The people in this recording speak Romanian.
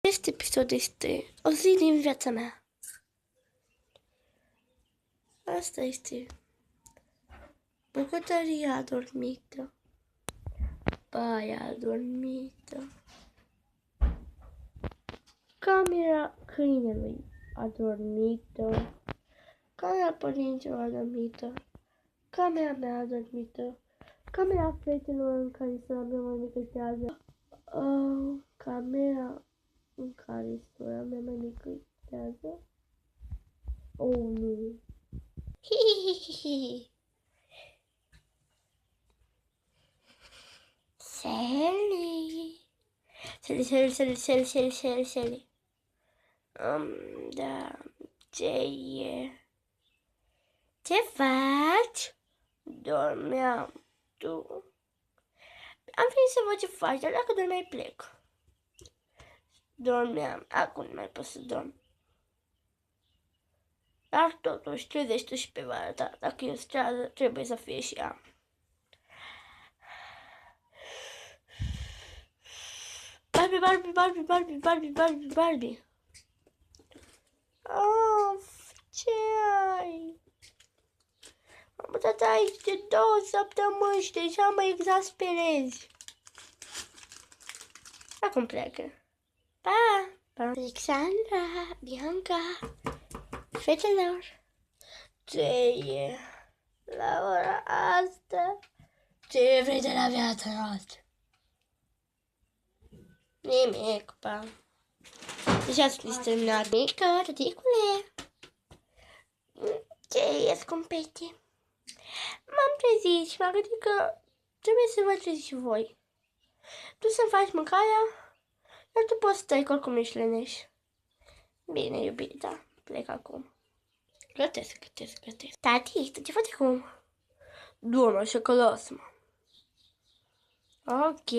Este episod este o zi din viața mea. Asta este. Bucătăria adormită. Baia adormită. Camera câinelui adormită. Camera părinților adormită. Camera mea adormită. Camera fetelor în care sora mea mai mică tează. Camera în care sora mea mai mică tează. Oh, nu. Hihihihi. Sally. Sally. Da, ce e? Ce faci? Dormeam. Tu? Am venit să văd ce faci, dar dacă dormeai plec. Dormeam. Acum nu mai pot să dorm. Dar totuși trezește și pe vara ta. Dacă e o stradă, trebuie să fie și ea. Barbie. Of, ce ai? Am stat aici de 2 săptămâni și deja mă exasperezi. Acum pleacă. Pa! Alexandra, Bianca, fetelor. Ce e la ora asta? Ce vrei de la viața noastră? Nimic, pa. Deja sunt terminat. Mică, tăticule. Ce e, scumpete? M-am trezit și m-am gândit că trebuie să vă trezi și voi. Tu să-mi faci mâncarea, dar tu poți să stai că oricum ești leneș. Bine, iubire, da, plec acum. Gătesc. Tati, tu ce faci acum? Doamne, așa că lasă-mă. Ok.